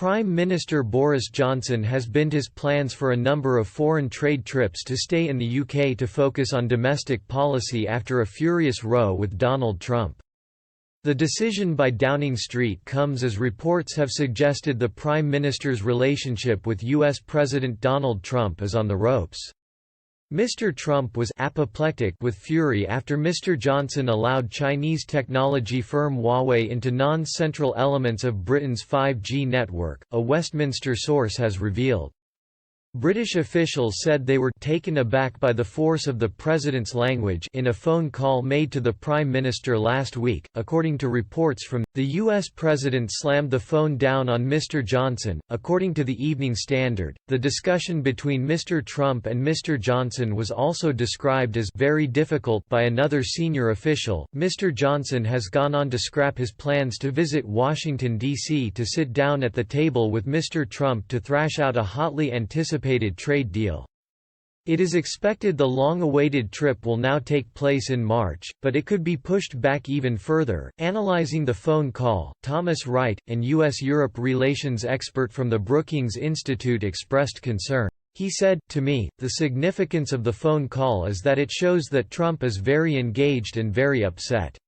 Prime Minister Boris Johnson has binned his plans for a number of foreign trade trips to stay in the UK to focus on domestic policy after a furious row with Donald Trump. The decision by Downing Street comes as reports have suggested the Prime Minister's relationship with US President Donald Trump is on the ropes. Mr. Trump was apoplectic with fury after Mr. Johnson allowed Chinese technology firm Huawei into non-central elements of Britain's 5G network, a Westminster source has revealed. British officials said they were taken aback by the force of the president's language in a phone call made to the Prime Minister last week. According to reports from the U.S. president slammed the phone down on Mr. Johnson. According to the Evening Standard, the discussion between Mr. Trump and Mr. Johnson was also described as very difficult by another senior official. Mr. Johnson has gone on to scrap his plans to visit Washington, D.C. to sit down at the table with Mr. Trump to thrash out a hotly anticipated trade deal. It is expected the long-awaited trip will now take place in March, but it could be pushed back even further. Analyzing the phone call, Thomas Wright, an U.S.-Europe relations expert from the Brookings Institute expressed concern. He said, "To me, the significance of the phone call is that it shows that Trump is very engaged and very upset.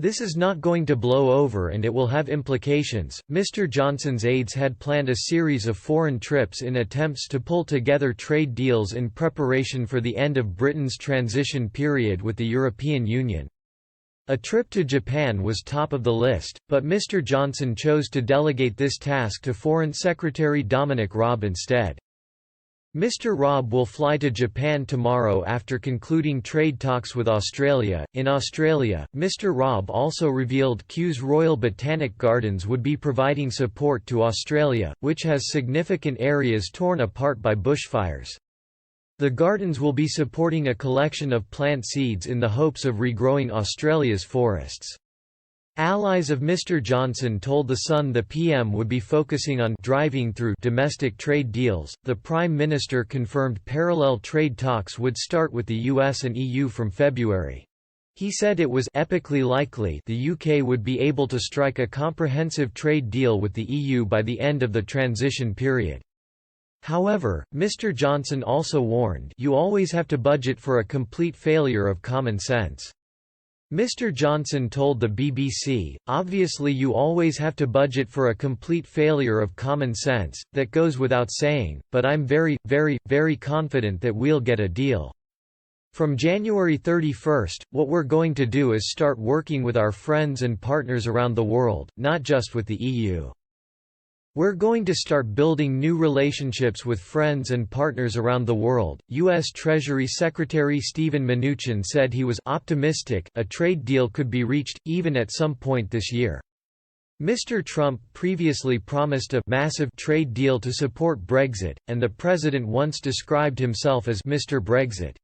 This is not going to blow over and it will have implications." Mr. Johnson's aides had planned a series of foreign trips in attempts to pull together trade deals in preparation for the end of Britain's transition period with the European Union. A trip to Japan was top of the list, but Mr. Johnson chose to delegate this task to Foreign Secretary Dominic Raab instead. Mr. Raab will fly to Japan tomorrow after concluding trade talks with Australia. In Australia, Mr. Raab also revealed Kew's Royal Botanic Gardens would be providing support to Australia, which has significant areas torn apart by bushfires. The gardens will be supporting a collection of plant seeds in the hopes of regrowing Australia's forests. Allies of Mr. Johnson told The Sun the PM would be focusing on driving through domestic trade deals. The Prime Minister confirmed parallel trade talks would start with the US and EU from February. He said it was epically likely the UK would be able to strike a comprehensive trade deal with the EU by the end of the transition period. However, Mr. Johnson also warned, "You always have to budget for a complete failure of common sense." Mr. Johnson told the BBC, "Obviously you always have to budget for a complete failure of common sense, that goes without saying, but I'm very, very, very confident that we'll get a deal. From January 31, what we're going to do is start working with our friends and partners around the world, not just with the EU. We're going to start building new relationships with friends and partners around the world." U.S. Treasury Secretary Steven Mnuchin said he was optimistic a trade deal could be reached, even at some point this year. Mr. Trump previously promised a massive trade deal to support Brexit, and the president once described himself as Mr. Brexit.